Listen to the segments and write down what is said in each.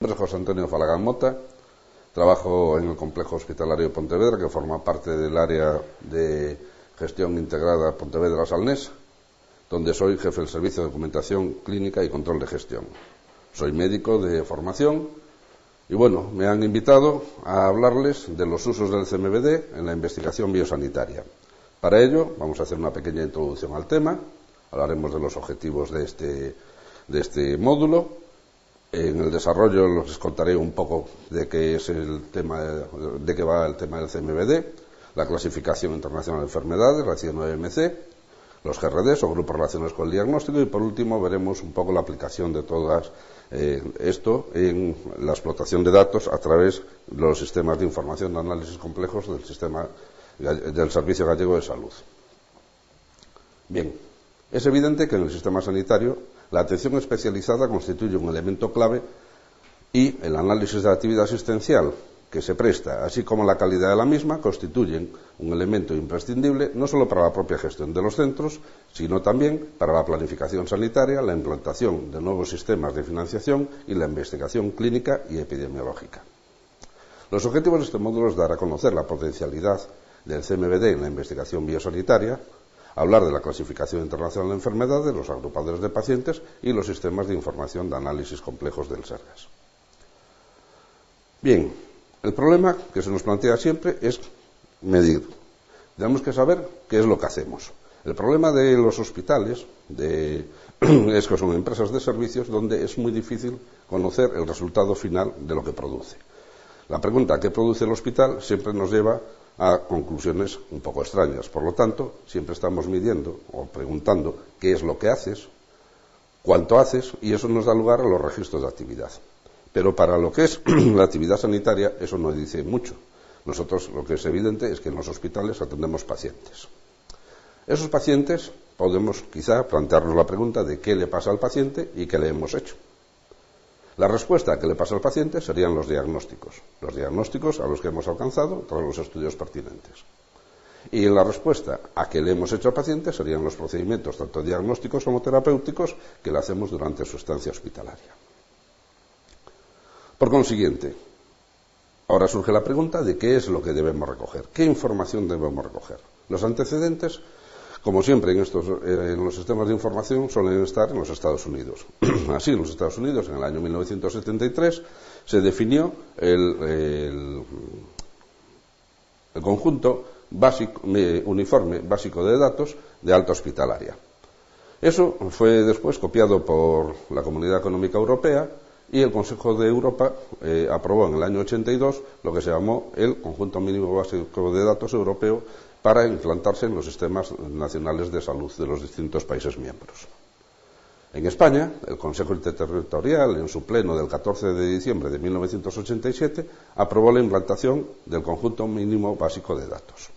Mi nombre es José Antonio Falagán Mota, trabajo en el Complejo Hospitalario Pontevedra, que forma parte del área de gestión integrada Pontevedra-Salnés, donde soy jefe del Servicio de Documentación Clínica y Control de Gestión. Soy médico de formación y bueno, me han invitado a hablarles de los usos del CMVD en la investigación biosanitaria. Para ello vamos a hacer una pequeña introducción al tema, hablaremos de los objetivos de este módulo. En el desarrollo les contaré un poco de qué es el tema, de qué va el tema del CMVD, la clasificación internacional de enfermedades, la CIE-9MC, los GRDs o grupos relacionados con el diagnóstico, y por último veremos un poco la aplicación de todas esto en la explotación de datos a través de los sistemas de información de análisis complejos del Servicio Gallego de Salud. Bien, es evidente que en el sistema sanitario la atención especializada constituye un elemento clave y el análisis de la actividad asistencial que se presta, así como la calidad de la misma, constituyen un elemento imprescindible no solo para la propia gestión de los centros, sino también para la planificación sanitaria, la implantación de nuevos sistemas de financiación y la investigación clínica y epidemiológica. Los objetivos de este módulo es dar a conocer la potencialidad del CMVD en la investigación biosanitaria, hablar de la clasificación internacional de enfermedades, los agrupadores de pacientes y los sistemas de información de análisis complejos del SERGAS. Bien, el problema que se nos plantea siempre es medir. Tenemos que saber qué es lo que hacemos. El problema de los hospitales es que son empresas de servicios donde es muy difícil conocer el resultado final de lo que produce. La pregunta ¿qué produce el hospital? Siempre nos lleva a conclusiones un poco extrañas. Por lo tanto, siempre estamos midiendo o preguntando qué es lo que haces, cuánto haces, y eso nos da lugar a los registros de actividad. Pero para lo que es la actividad sanitaria, eso no dice mucho. Nosotros lo que es evidente es que en los hospitales atendemos pacientes. Esos pacientes podemos quizá plantearnos la pregunta de qué le pasa al paciente y qué le hemos hecho. La respuesta que le pasa al paciente serían los diagnósticos a los que hemos alcanzado tras los estudios pertinentes. Y la respuesta a que le hemos hecho al paciente serían los procedimientos, tanto diagnósticos como terapéuticos, que le hacemos durante su estancia hospitalaria. Por consiguiente, ahora surge la pregunta de qué es lo que debemos recoger, qué información debemos recoger. Los antecedentes, como siempre en los sistemas de información, suelen estar en los Estados Unidos. Así, en los Estados Unidos, en el año 1973, se definió el conjunto uniforme básico de datos de alta hospitalaria. Eso fue después copiado por la Comunidad Económica Europea y el Consejo de Europa aprobó en el año 82 lo que se llamó el Conjunto Mínimo Básico de Datos Europeo para implantarse en los sistemas nacionales de salud de los distintos países miembros. En España, el Consejo Interterritorial, en su pleno del 14 de diciembre de 1987, aprobó la implantación del Conjunto Mínimo Básico de Datos.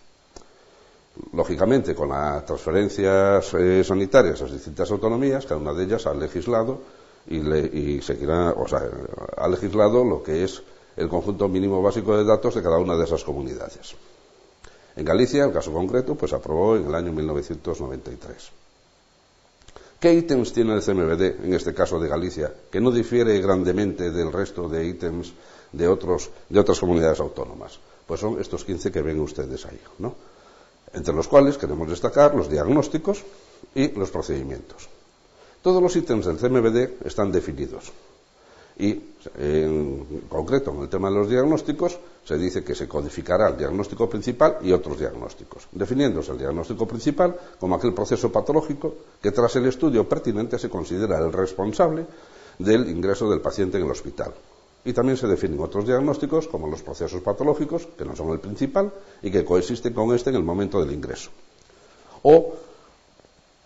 Lógicamente, con las transferencias sanitarias a las distintas autonomías, cada una de ellas ha legislado ha legislado lo que es el Conjunto Mínimo Básico de Datos de cada una de esas comunidades. En Galicia, el caso concreto, pues aprobó en el año 1993. ¿Qué ítems tiene el CMVD, en este caso de Galicia, que no difiere grandemente del resto de ítems de otras comunidades autónomas? Pues son estos 15 que ven ustedes ahí, ¿no? Entre los cuales queremos destacar los diagnósticos y los procedimientos. Todos los ítems del CMVD están definidos. Y en concreto, en el tema de los diagnósticos, se dice que se codificará el diagnóstico principal y otros diagnósticos, definiéndose el diagnóstico principal como aquel proceso patológico que tras el estudio pertinente se considera el responsable del ingreso del paciente en el hospital. Y también se definen otros diagnósticos como los procesos patológicos, que no son el principal y que coexisten con este en el momento del ingreso, o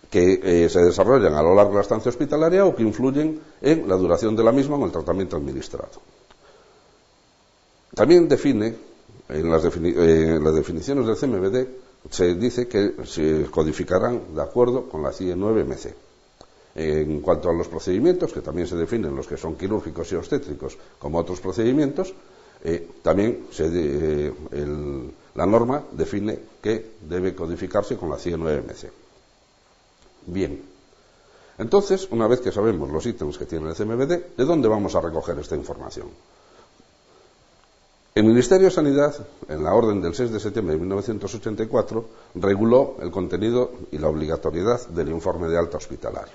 que se desarrollan a lo largo de la estancia hospitalaria o que influyen en la duración de la misma o en el tratamiento administrado. También define, en las definiciones del CMVD, se dice que se codificarán de acuerdo con la CIE-9MC. En cuanto a los procedimientos, que también se definen los que son quirúrgicos y obstétricos como otros procedimientos, también la norma define que debe codificarse con la CIE-9MC. Bien, Entonces, una vez que sabemos los ítems que tiene el CMVD, ¿de dónde vamos a recoger esta información? El Ministerio de Sanidad, en la orden del 6 de septiembre de 1984, reguló el contenido y la obligatoriedad del informe de alta hospitalario,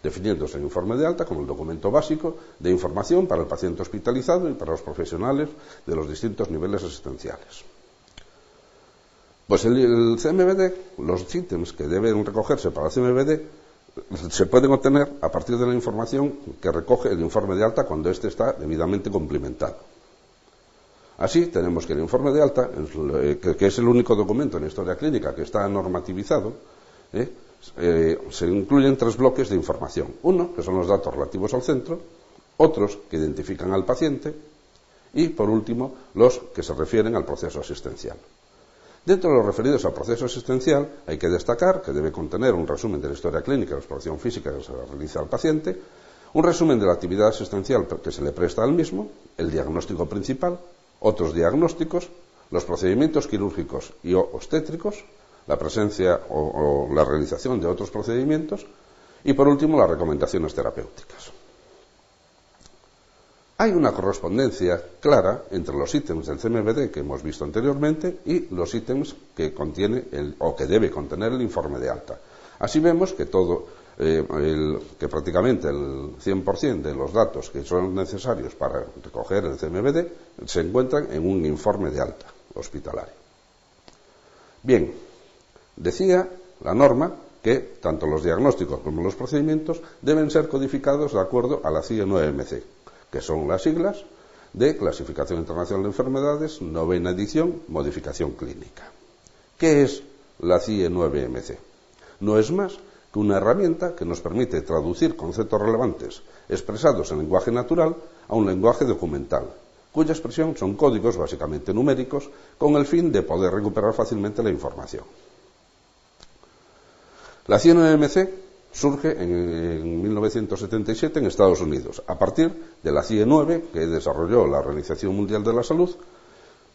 definiéndose el informe de alta como el documento básico de información para el paciente hospitalizado y para los profesionales de los distintos niveles asistenciales. Pues el CMVD, los ítems que deben recogerse para el CMVD, se pueden obtener a partir de la información que recoge el informe de alta cuando éste está debidamente cumplimentado. Así, tenemos que el informe de alta, que es el único documento en la historia clínica que está normativizado, se incluyen 3 bloques de información. Uno, que son los datos relativos al centro, otros que identifican al paciente y, por último, los que se refieren al proceso asistencial. Dentro de los referidos al proceso asistencial, hay que destacar que debe contener un resumen de la historia clínica y la exploración física que se realiza al paciente, un resumen de la actividad asistencial que se le presta al mismo, el diagnóstico principal, otros diagnósticos, los procedimientos quirúrgicos y obstétricos, la presencia o la realización de otros procedimientos y, por último, las recomendaciones terapéuticas. Hay una correspondencia clara entre los ítems del CMVD que hemos visto anteriormente y los ítems que contiene o que debe contener el informe de alta. Así vemos que que prácticamente el 100% de los datos que son necesarios para recoger el CMVD se encuentran en un informe de alta hospitalario. Bien, decía la norma que tanto los diagnósticos como los procedimientos deben ser codificados de acuerdo a la CIE 9MC, que son las siglas de Clasificación Internacional de Enfermedades, 9ª edición, modificación clínica. ¿Qué es la CIE 9MC? No es más que una herramienta que nos permite traducir conceptos relevantes expresados en lenguaje natural a un lenguaje documental, cuya expresión son códigos básicamente numéricos con el fin de poder recuperar fácilmente la información. La CIE 9MC surge en 1977 en Estados Unidos, a partir de la CIE 9 que desarrolló la Organización Mundial de la Salud,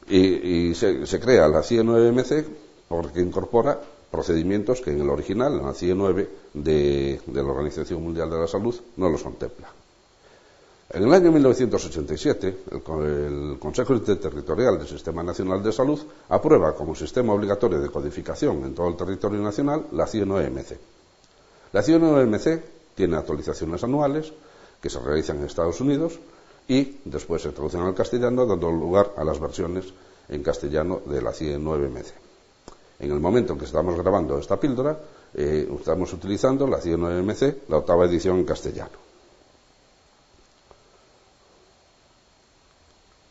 y se crea la CIE 9MC porque incorpora procedimientos que en el original, en la CIE 9 de la Organización Mundial de la Salud, no los contempla. En el año 1987, el Consejo Interterritorial del Sistema Nacional de Salud aprueba como sistema obligatorio de codificación en todo el territorio nacional la CIE 9MC. La CIE 9MC tiene actualizaciones anuales que se realizan en Estados Unidos y después se traducen al castellano, dando lugar a las versiones en castellano de la CIE 9MC. En el momento en que estamos grabando esta píldora, estamos utilizando la CIE 9MC, la 8ª edición en castellano.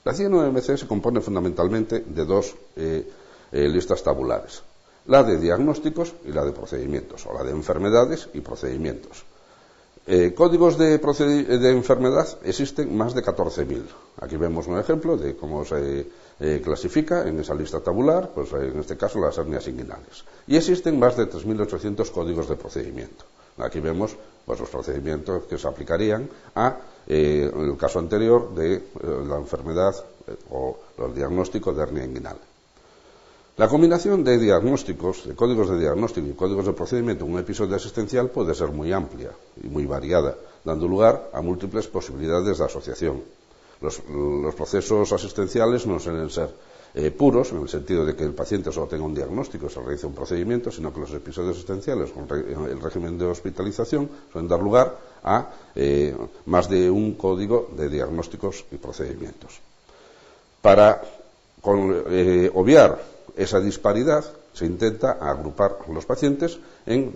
La CIE 9MC se compone fundamentalmente de 2 listas tabulares, la de diagnósticos y la de procedimientos, o la de enfermedades y procedimientos. Códigos de enfermedad existen más de 14.000. Aquí vemos un ejemplo de cómo se clasifica en esa lista tabular, pues en este caso las hernias inguinales. Y existen más de 3.800 códigos de procedimiento. Aquí vemos pues, los procedimientos que se aplicarían en el caso anterior de la enfermedad o el diagnóstico de hernia inguinal. La combinación de diagnósticos, de códigos de diagnóstico y códigos de procedimiento en un episodio asistencial puede ser muy amplia y muy variada, dando lugar a múltiples posibilidades de asociación. Los procesos asistenciales no suelen ser puros, en el sentido de que el paciente solo tenga un diagnóstico y se realice un procedimiento, sino que los episodios asistenciales con el régimen de hospitalización suelen dar lugar a más de un código de diagnósticos y procedimientos. Para obviar esa disparidad, se intenta agrupar los pacientes en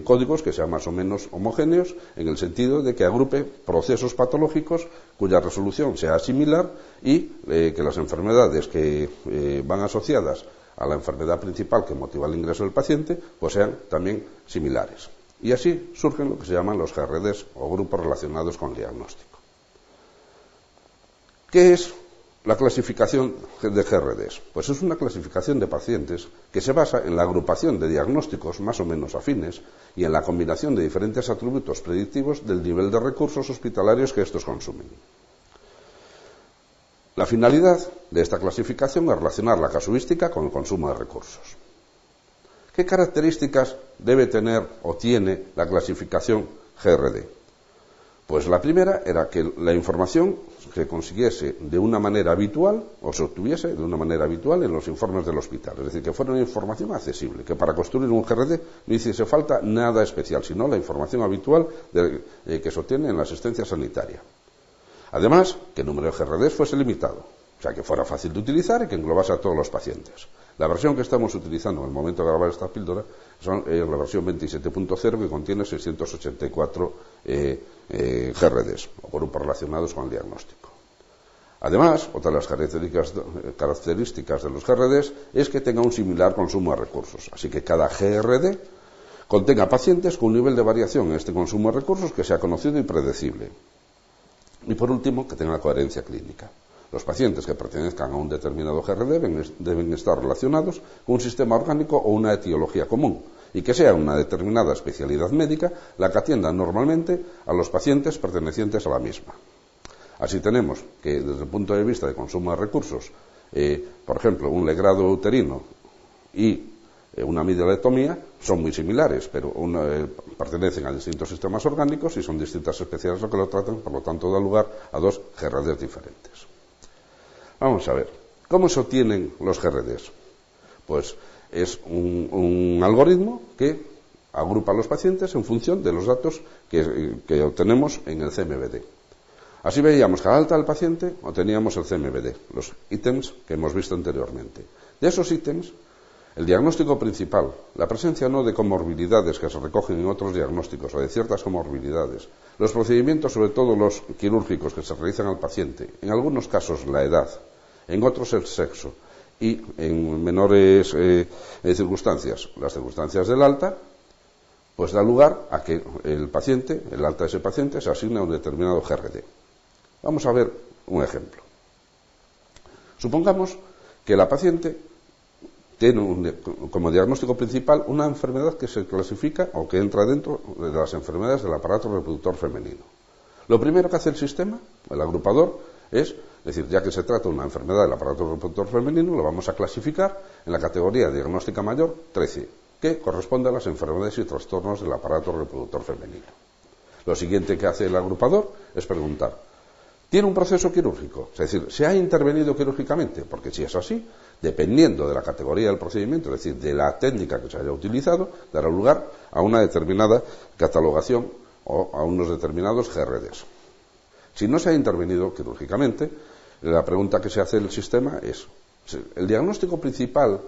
códigos que sean más o menos homogéneos, en el sentido de que agrupe procesos patológicos cuya resolución sea similar y que las enfermedades que van asociadas a la enfermedad principal que motiva el ingreso del paciente pues sean también similares. Y así surgen lo que se llaman los GRDs o grupos relacionados con el diagnóstico. ¿Qué es la clasificación de GRDs? Pues es una clasificación de pacientes que se basa en la agrupación de diagnósticos más o menos afines y en la combinación de diferentes atributos predictivos del nivel de recursos hospitalarios que estos consumen. La finalidad de esta clasificación es relacionar la casuística con el consumo de recursos. ¿Qué características debe tener o tiene la clasificación GRD? Pues la primera era que la información se consiguiese de una manera habitual o se obtuviese de una manera habitual en los informes del hospital, es decir, que fuera una información accesible, que para construir un GRD no hiciese falta nada especial, sino la información habitual que se obtiene en la asistencia sanitaria. Además, que el número de GRDs fuese limitado, o sea, que fuera fácil de utilizar y que englobase a todos los pacientes. La versión que estamos utilizando en el momento de grabar esta píldora es la versión 27.0, que contiene 684 GRDs, o grupos relacionados con el diagnóstico. Además, otra de las características de los GRDs es que tenga un similar consumo de recursos, así que cada GRD contenga pacientes con un nivel de variación en este consumo de recursos que sea conocido y predecible. Y por último, que tenga coherencia clínica. Los pacientes que pertenezcan a un determinado GRD deben estar relacionados con un sistema orgánico o una etiología común, y que sea una determinada especialidad médica la que atienda normalmente a los pacientes pertenecientes a la misma. Así tenemos que, desde el punto de vista de consumo de recursos, por ejemplo, un legrado uterino y una amidolectomía son muy similares, pero pertenecen a distintos sistemas orgánicos y son distintas especialidades las que lo tratan, por lo tanto da lugar a dos GRDs diferentes. Vamos a ver, ¿cómo se obtienen los GRDs? Pues es un algoritmo que agrupa a los pacientes en función de los datos que obtenemos en el CMVD. Así veíamos que al alta del paciente obteníamos el CMVD, los ítems que hemos visto anteriormente. De esos ítems, el diagnóstico principal, la presencia o no de comorbilidades que se recogen en otros diagnósticos o de ciertas comorbilidades, los procedimientos, sobre todo los quirúrgicos que se realizan al paciente, en algunos casos la edad, en otros el sexo y en menores circunstancias, las circunstancias del alta, pues da lugar a que el alta de ese paciente se asigne a un determinado GRD. Vamos a ver un ejemplo. Supongamos que la paciente tiene como diagnóstico principal una enfermedad que se clasifica o que entra dentro de las enfermedades del aparato reproductor femenino. Lo primero que hace el sistema, el agrupador, es decir, ya que se trata de una enfermedad del aparato reproductor femenino, lo vamos a clasificar en la categoría diagnóstica mayor 13, que corresponde a las enfermedades y trastornos del aparato reproductor femenino. Lo siguiente que hace el agrupador es preguntar, ¿tiene un proceso quirúrgico? Es decir, ¿se ha intervenido quirúrgicamente? Porque si es así, dependiendo de la categoría del procedimiento, es decir, de la técnica que se haya utilizado, dará lugar a una determinada catalogación o a unos determinados GRDs. Si no se ha intervenido quirúrgicamente, la pregunta que se hace el sistema es, ¿el diagnóstico principal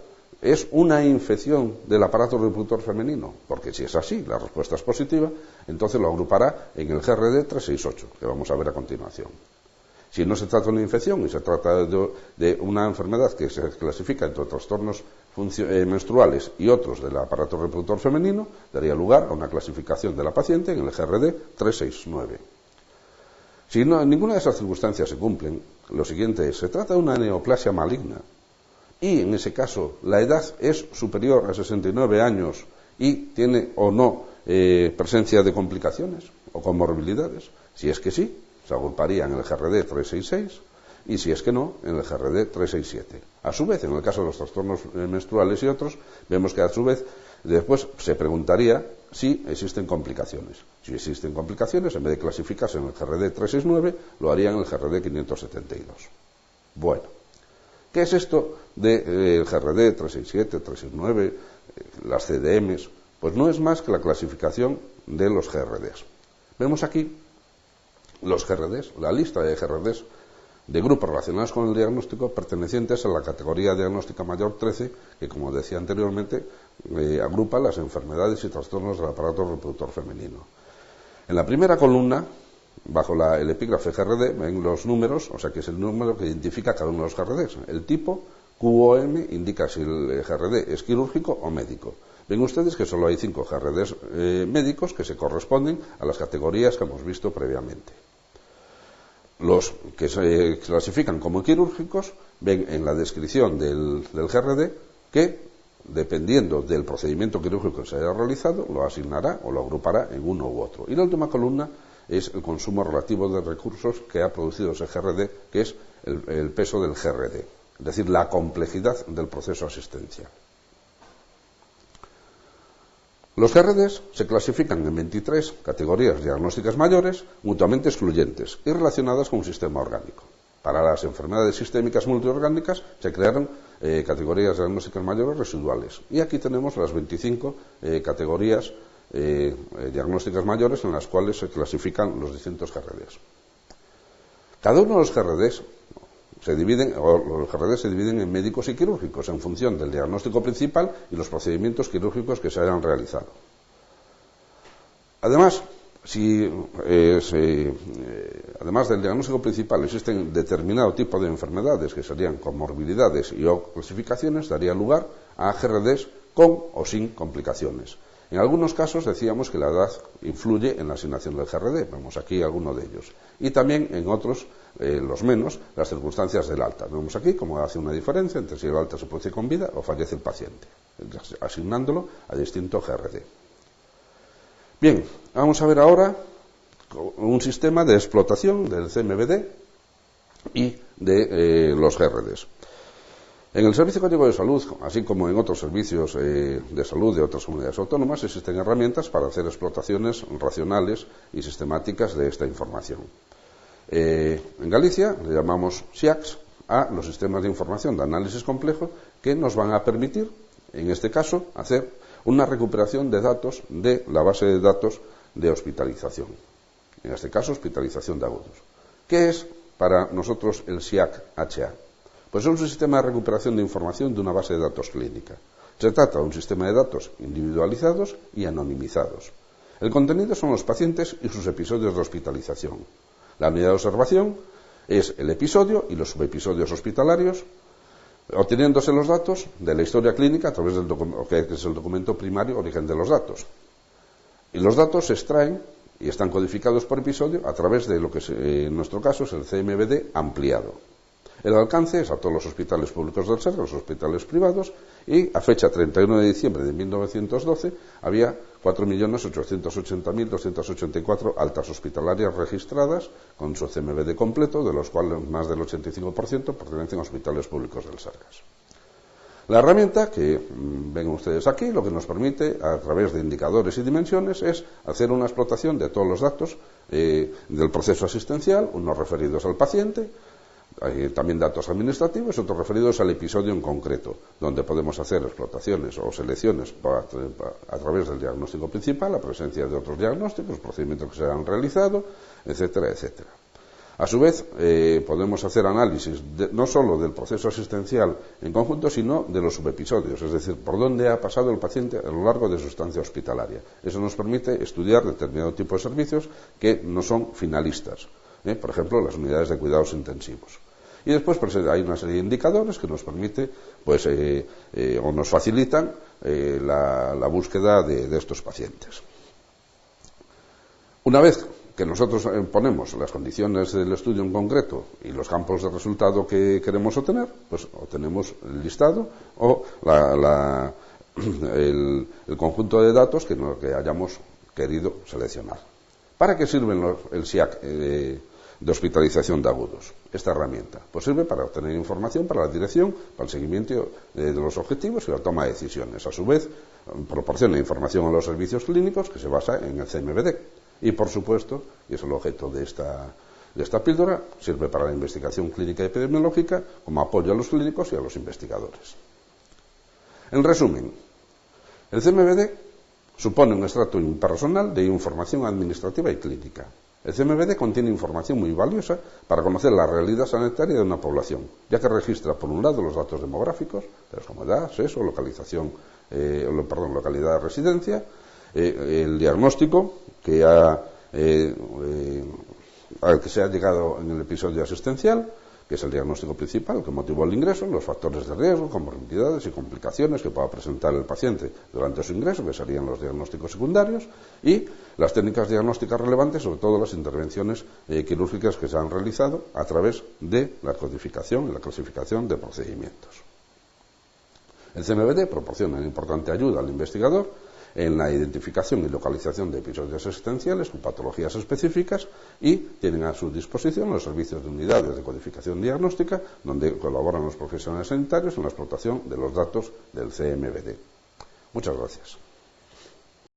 es una infección del aparato reproductor femenino? Porque si es así, la respuesta es positiva, entonces lo agrupará en el GRD 368, que vamos a ver a continuación. Si no se trata de una infección y se trata de una enfermedad que se clasifica entre trastornos menstruales y otros del aparato reproductor femenino, daría lugar a una clasificación de la paciente en el GRD 369. Si ninguna de esas circunstancias se cumplen, lo siguiente es, se trata de una neoplasia maligna y en ese caso la edad es superior a 69 años y tiene o no presencia de complicaciones o comorbilidades. Si es que sí, se agruparía en el GRD 366 y si es que no, en el GRD 367. A su vez, en el caso de los trastornos menstruales y otros, vemos que a su vez después se preguntaría si existen complicaciones. Si existen complicaciones, en vez de clasificarse en el GRD 369, lo harían en el GRD 572. Bueno, ¿qué es esto del GRD 367, 369, las CDMs? Pues no es más que la clasificación de los GRDs. Vemos aquí los GRDs, la lista de GRDs de grupos relacionados con el diagnóstico pertenecientes a la categoría diagnóstica mayor 13, que como decía anteriormente, agrupa las enfermedades y trastornos del aparato reproductor femenino. En la primera columna, bajo el epígrafe GRD, ven los números, o sea que es el número que identifica cada uno de los GRDs. El tipo QOM indica si el GRD es quirúrgico o médico. Ven ustedes que solo hay 5 GRDs médicos que se corresponden a las categorías que hemos visto previamente. Los que se clasifican como quirúrgicos ven en la descripción del GRD que, dependiendo del procedimiento quirúrgico que se haya realizado, lo asignará o lo agrupará en uno u otro. Y la última columna es el consumo relativo de recursos que ha producido ese GRD, que es el peso del GRD, es decir, la complejidad del proceso de asistencia. Los GRDs se clasifican en 23 categorías diagnósticas mayores, mutuamente excluyentes y relacionadas con un sistema orgánico. Para las enfermedades sistémicas multiorgánicas se crearon categorías diagnósticas mayores residuales. Y aquí tenemos las 25 categorías diagnósticas mayores en las cuales se clasifican los distintos GRDs. Cada uno de los GRDs se dividen en médicos y quirúrgicos en función del diagnóstico principal y los procedimientos quirúrgicos que se hayan realizado. Además, además del diagnóstico principal existen determinado tipo de enfermedades que serían comorbilidades y o clasificaciones, daría lugar a GRDs con o sin complicaciones. En algunos casos decíamos que la edad influye en la asignación del GRD, vemos aquí alguno de ellos. Y también en otros, los menos, las circunstancias del alta. Vemos aquí cómo hace una diferencia entre si el alta se produce con vida o fallece el paciente, asignándolo a distinto GRD. Bien, vamos a ver ahora un sistema de explotación del CMVD y de los GRDs. En el Servicio Gallego de Salud, así como en otros servicios de salud de otras comunidades autónomas, existen herramientas para hacer explotaciones racionales y sistemáticas de esta información. En Galicia le llamamos SIACs a los sistemas de información de análisis complejo que nos van a permitir, en este caso, hacer una recuperación de datos de la base de datos de hospitalización. En este caso, hospitalización de agudos. ¿Qué es para nosotros el SIAC-HA? Pues es un sistema de recuperación de información de una base de datos clínica. Se trata de un sistema de datos individualizados y anonimizados. El contenido son los pacientes y sus episodios de hospitalización. La unidad de observación es el episodio y los subepisodios hospitalarios, obteniéndose los datos de la historia clínica a través del que es el documento primario origen de los datos. Y los datos se extraen y están codificados por episodio a través de lo que en nuestro caso es el CMVD ampliado. El alcance es a todos los hospitales públicos del SER, los hospitales privados, y a fecha 31 de diciembre de 1912 había 4.880.284 altas hospitalarias registradas con su CMVD completo, de los cuales más del 85% pertenecen a hospitales públicos del SERCAS. La herramienta que ven ustedes aquí lo que nos permite, a través de indicadores y dimensiones, es hacer una explotación de todos los datos del proceso asistencial, unos referidos al paciente, hay también datos administrativos y otros referidos al episodio en concreto, donde podemos hacer explotaciones o selecciones a través del diagnóstico principal, la presencia de otros diagnósticos, procedimientos que se han realizado, etcétera, etcétera. A su vez, podemos hacer análisis no solo del proceso asistencial en conjunto, sino de los subepisodios, es decir, por dónde ha pasado el paciente a lo largo de su estancia hospitalaria. Eso nos permite estudiar determinado tipo de servicios que no son finalistas. Por ejemplo, las unidades de cuidados intensivos. Y después pues, hay una serie de indicadores que nos permite o nos facilitan la búsqueda de estos pacientes. Una vez que nosotros ponemos las condiciones del estudio en concreto y los campos de resultado que queremos obtener, pues obtenemos el listado o el conjunto de datos que hayamos querido seleccionar. ¿Para qué sirve el SIAC de hospitalización de agudos? Esta herramienta pues sirve para obtener información para la dirección, para el seguimiento de los objetivos y la toma de decisiones. A su vez, proporciona información a los servicios clínicos que se basa en el CMVD. Y, por supuesto, y es el objeto de esta píldora, sirve para la investigación clínica y epidemiológica como apoyo a los clínicos y a los investigadores. En resumen, el CMVD supone un estrato impersonal de información administrativa y clínica. El CMVD contiene información muy valiosa para conocer la realidad sanitaria de una población, ya que registra, por un lado, los datos demográficos, como edad, sexo, localidad de residencia, el diagnóstico al que se ha llegado en el episodio asistencial, que es el diagnóstico principal que motivó el ingreso, los factores de riesgo, comorbilidades y complicaciones que pueda presentar el paciente durante su ingreso, que serían los diagnósticos secundarios, y las técnicas diagnósticas relevantes, sobre todo las intervenciones quirúrgicas que se han realizado a través de la codificación y la clasificación de procedimientos. El CMVD proporciona una importante ayuda al investigador en la identificación y localización de episodios asistenciales con patologías específicas y tienen a su disposición los servicios de unidades de codificación diagnóstica donde colaboran los profesionales sanitarios en la explotación de los datos del CMVD. Muchas gracias.